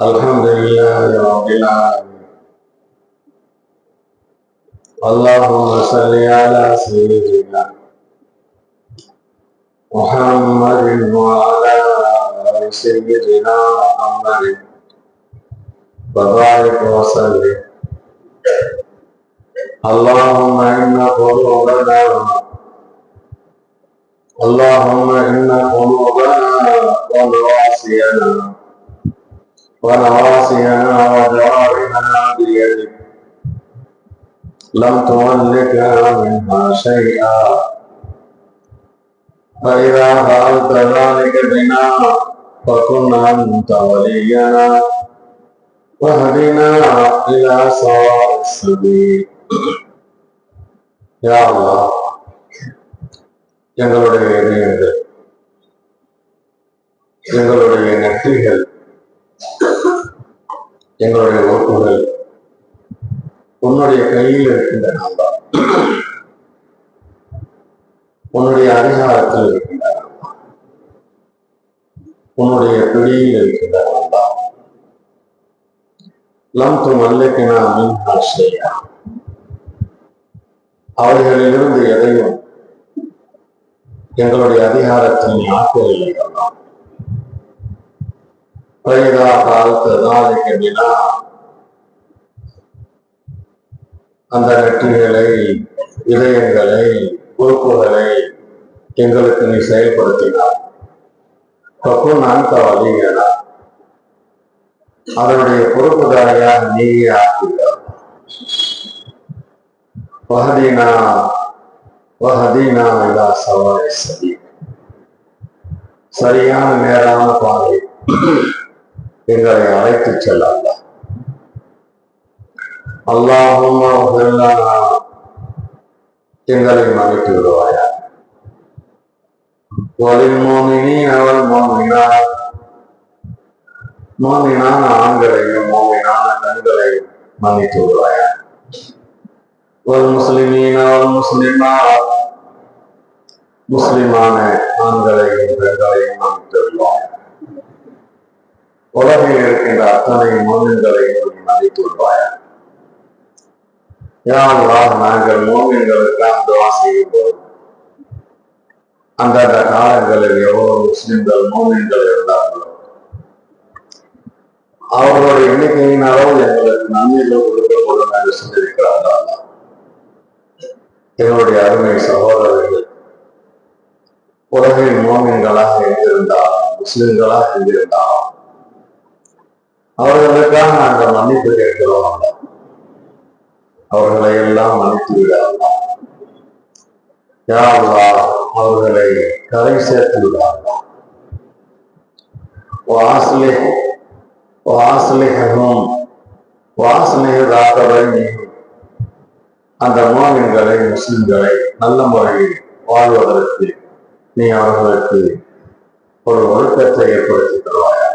الحمد لله رب العالمين. اللهم صل على سيدنا محمد وعلى آل سيدنا محمد وبارك وسلم. اللهم إن قلوبنا ونواصينا وجوارحنا بيدك لم تملكنا منها شيئا، فإذا فعلت ذلك بنا فكن أنت ولينا واهدنا إلى سواء السبيل. يا الله எங்களுடைய இதயங்கள், எங்களுடைய நெற்றிகள், எங்களுடைய உறுப்புகள் உன்னுடைய கையில் இருக்கின்றன. உன்னுடைய அதிகாரத்தில் இருக்கின்றன, உன்னுடைய பிடியில் இருக்கின்றன. லம் துமல்லிக்னா மின்ஹா ஷைஆ, அவைகளிலிருந்து எதையும் எங்களுடைய அதிகாரத்தில் நீ ஆக்கவில்லை. فإذا فعلت ذلك بنا, அந்த நெற்றிகளை, இதயங்களை, பொறுப்புகளை எங்களுக்கு நீ செயல்படுத்தினார். பக்குன் அந்த வழியன, அதனுடைய பொறுப்புதாரியாக நீயே ஆக்குகிறார். வஹதீனா இலா சவாஇ ஸபீல், சரியான நேரான பாதை எங்களை அழைத்துச் செல்ல. அல்லாஹும்ம இஃபிர் லனா, எங்களை மன்னித்து விடுவாயா. வலில் முஃமினீன வல் முஃமினாத், முஃமினான ஆண்களையும் முஃமினான பெண்களையும் மன்னித்து விடுவாயா. வல் முஸ்லிமீன வல் முஸ்லிமாத், முஸ்லிமான ஆண்களையும் பெண்களையும் மன்னித்து விடுவாயா. உலகில் இருக்கின்ற அத்தனை மோமின்களையும் மன்னித்து விடுவாயா. யா அல்லாஹ், நாங்கள் மோமின்களுக்காக துஆ செய்யும் போது அந்தந்த காலங்களில் எவ்வளவு முஸ்லிம்கள் மோமின்கள் இருந்தார்களோ அவர்களுடைய எண்ணிக்கையின் அளவு எங்களுக்கு நன்மைகள் கொடுக்கப்படும் என்று சொல்லியிருக்கிறார்கள். எங்களுடைய அருமை சகோதரர்கள் உலகில் மோமின்களாக இருந்திருந்தால், முஸ்லிம்களாக இருந்திருந்தால் அவர்களுக்காக நாங்கள் மன்னிப்பு கேட்கிறோம். அவர்களை எல்லாம் மன்னித்து விடாமல் யா அல்லாஹ், அவர்களை கரை சேர்த்து விடாமல் அந்த மோமின்களை, முஸ்லிம்களை நல்ல முறையில் வாழ்வதற்கு நீ அவர்களுக்கு ஒரு ஒழுக்கத்தை ஏற்படுத்தி தருவாயா.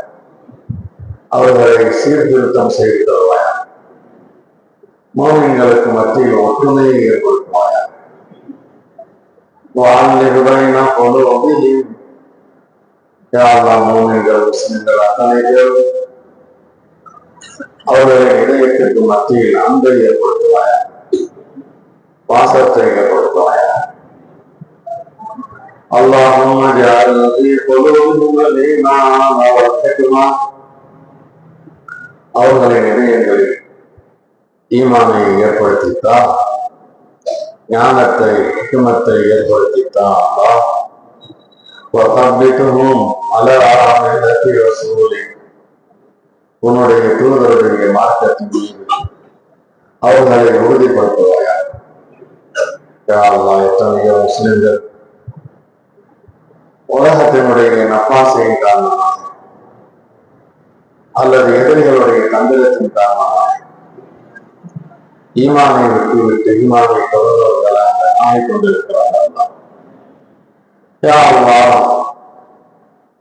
அவர்களை சீர்திருத்தம் செய்து தருவாயா. மோமின்களுக்கு மத்தியில் ஒற்றுமையை ஏற்படுத்துவாயா. மோமின்கள், முஸ்லிம்கள் அத்தனை பேரும் அவர்களின் இதயத்திற்கு மத்தியில் அன்பை ஏற்படுத்துவாயா, பாசத்தை ஏற்படுத்துவாயா. அல்லாஹும்ம ஜஅல் ஃபீ குலூபிஹிம் ஈமான் வ ஹிக்மா, அவர்களின் இதயங்களில் ஈமானை ஏற்படுத்தித்தா, ஞானத்தை, ஹிக்மத்தை ஏற்படுத்தித்தா. அல்லாஹ் வஸப்பித்ஹும் அலா மில்லத்தி ரசூலிக், உன்னுடைய தூதருடைய மார்க்கத்தின் மீது அவர்களை உறுதிப்படுத்துவாயா. யா அல்லாஹ், எத்தனையோ முஸ்லிம்கள் உலகத்தினுடைய நப்பாசையின் காரணமாக அல்லது எதிரிகளுடைய தந்திரத்தின் காரணமாக ஈமானை விட்டுவிட்டு ஈமானை தொடர்பவர்களாக ஆகிக்கொண்டிருக்கிறார்கள். யா அல்லாஹ்,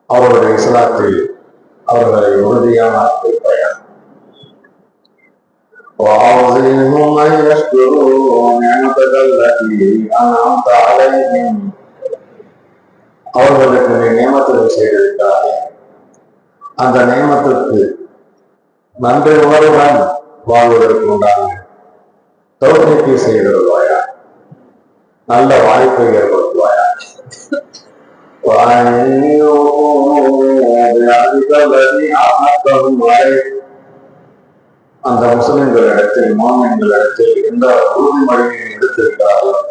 அவருடைய இஸ்லாத்தில் அவர்களை உறுதியான ஆக்கியிருப்பாயா. وَأَوْزِعْهُمْ أَنْ يَشْكُرُوا نِعْمَتَكَ الَّتِي أَنْعَمْتَ عَلَيْهِمْ, அவர்களுக்கு நீ நியமத்துகள் செய்திருக்கிறாய். அந்த நியமத்துக்கு நன்றி உணர்வுடன் வாழ்வதற்கு உண்டான தௌஃபீக்கை செய்திருவாயா, நல்ல வாய்ப்பை ஏற்படுத்துவாயா. அந்த முஸ்லிம்களிடத்தில் மோமின்களிடத்தில் எந்த உறுதிமொழியை எடுத்திருக்கிறார்கள்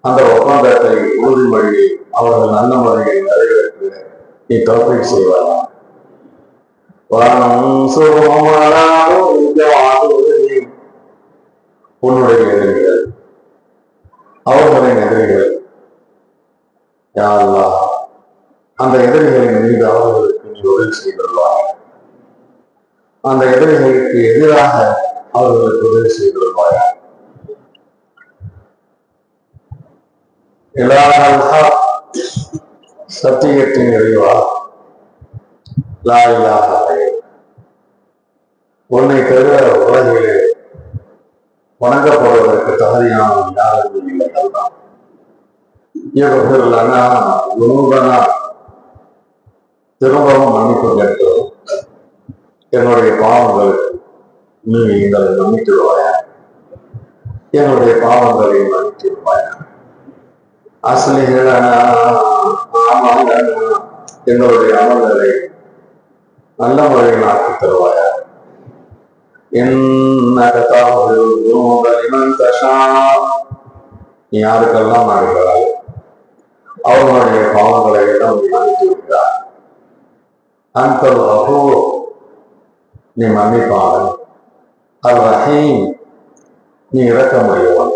அந்த ஒப்பந்தத்தை உறுதிமொழியை அவர்கள் நல்ல முறையில் நிறைவேற்று நீ தௌஃபீக் செய்வாயா. உன்னுடைய எதிரிகள், அவர்களின் எதிரிகள், யா அல்லாஹ் அந்த எதிரிகளின் மீது அவர்களுக்கு நீ உதவி செய்துள்ளார். அந்த எதிரிகளுக்கு எதிராக அவர்களுக்கு உதவி செய்துள்ளார். சத்தியத்தின் இறைவா, லா இலாஹ இல்லல்லாஹ், உன்னை தவிர உலகிலே வணங்கப்படுவதற்கு தகுதியானவன் யாரும் இல்லை. அல்லாஹ் இயற்கையிலான குணூபனா திரும்பவும் மன்னிப்பு கேட்கிறோம். என்னுடைய பாவங்களுக்கு நீ எங்களை மன்னித்துடுவாயா, என்னுடைய பாவங்களை மன்னித்துடுவாயா. அஸ்லிஹலனா எங்களுடைய அமல்களை நல்ல முறையில் ஆக்கி தருவாயா. நீ யாருக்கெல்லாம் நாடுகிறாய் அவர்களுடைய பாவங்களை எல்லாம் நீ மன்னித்து விட்டார். அன்தல் கஃபூர், நீ மன்னிப்பாளன். அர் ரஹீம், நீ இரக்கமுடையவன்.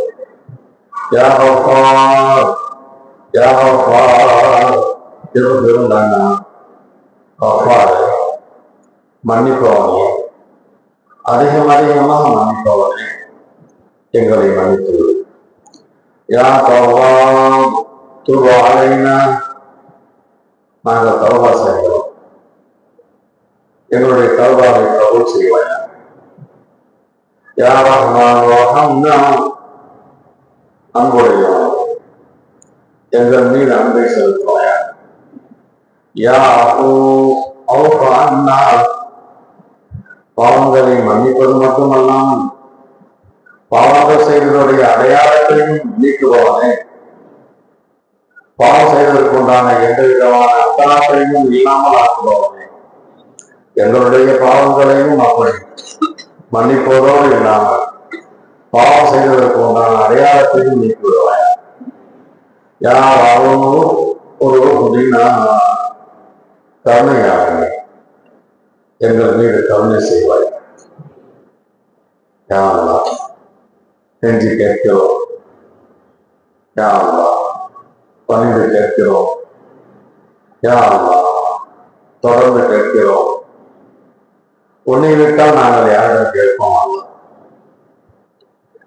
யா கஃபார், யா கஃபார், இருந்தாங்க கஃபார் மன்னிப்பவனே, அதிகமாக மன்னிப்பவனே, எங்களை மன்னித்து. யா தவ்வாப் துப் அலைனா, நாங்கள் தௌபா செய்கிறோம், எங்களுடைய தௌபாவை கபூல் செய்வாயா. யா ரஹ்மான் வர்ஹம்னா, அன்புடையவன், எங்கள் மீது அன்பை செலுத்துவாயா. யா அஃபூ அன்னா, பாவங்களை மன்னிப்பது மட்டுமல்லாமல் பாவங்கள் செய்வதனுடைய அடையாளத்தையும் நீக்குபவனே, பாவம் செய்வதற்கு உண்டான எந்த விதமான அத்தனாத்தையும் இல்லாமல் ஆக்குபவனே, எங்களுடைய பாவங்களையும் அப்படி மன்னிப்பதோடு இல்லாமல் பாவம் செய்வதற்கு உண்டான அடையாளத்தையும் நீக்குவாயா. யாரும் ஒரு கருணையாக எங்கள் மீது கருணை செய்வாய். யா அல்லாஹ் செஞ்சு கேட்கிறோம். யா அல்லாஹ் பணிந்து கேட்கிறோம். யா அல்லாஹ் தொடர்ந்து கேட்கிறோம். உன்னை விட்டால் நாங்கள் யாரிடம் கேட்போம்? அல்லாஹ்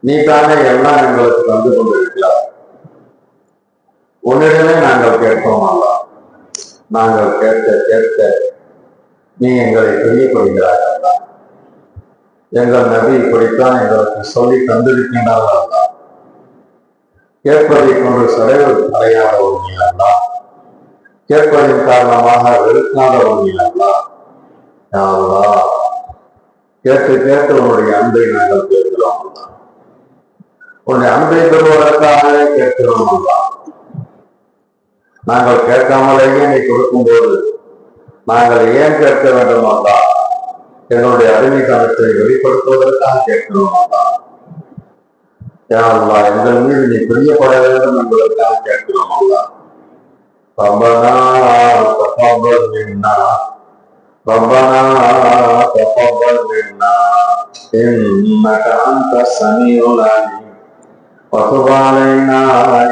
நீ தானே எல்லாம் எங்களுக்கு தந்து கொண்டிருக்கிறார். உன்னிடமே நாங்கள் கேட்போம். அல்லாஹ் நாங்கள் கேட்க கேட்க நீ எங்களை தெரியப்படுகிறாய். அல்லாஹ் எங்கள் நபி இப்படித்தான் எங்களுக்கு சொல்லி தந்திருக்கின்றார்கள். அல்லாஹ் கேட்பதை கொண்டு செலவு அடையாத ஒரு நீ அல்லாஹ், கேட்பதின் காரணமாக வெறுக்காத ஒரு நீ அல்லாஹ். யா அல்லாஹ் கேட்டு கேட்டு உன்னுடைய அன்பை நாங்கள் கேட்கிறோம். அல்லாஹ் உன்னுடைய அன்பை பெறுவதற்காகவே கேட்கிறோம். அல்லாஹ் நாங்கள் கேட்காமலேயே நீ கொடுக்கும் போது நாங்கள் ஏன் கேட்க வேண்டும்? அல்லாஹ் எங்களுடைய அடிமைத்தனத்தை வெளிப்படுத்துவதற்காக கேட்கிறோம். அல்லாஹ் யா அல்லாஹ் எங்கள் மீது நீ பிரியப்பட வேண்டும் என்பதற்காக கேட்கிறோம். அல்லாஹ் ரப்பனா தகப்பல் மின்னா, ரப்பனா தகப்பல் மின்னா இன்னக அன்த ஸமீஉல் அலீம் வதுப் அலைனா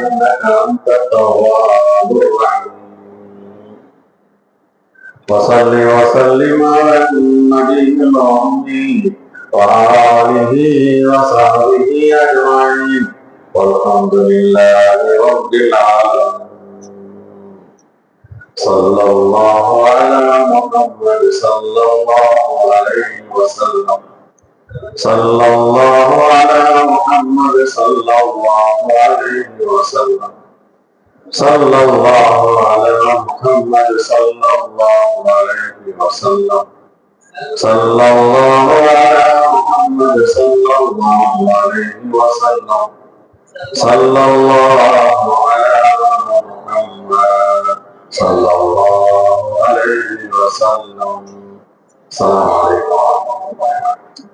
இன்னக அன்த தவ்வாபுர் ரஹீம். وصل وسلم على النبي الأمي وآله وصحبه أجمعين والحمد لله رب العالمين. صلى الله على محمد صلى الله عليه وسلم. صلى الله على محمد صلى الله عليه وسلم. صلى الله على محمد صلى الله عليه وسلم. صلى الله على محمد صلى الله عليه وسلم صلى الله على محمد صلى الله عليه وسلم. السلام عليكم ورحمة الله.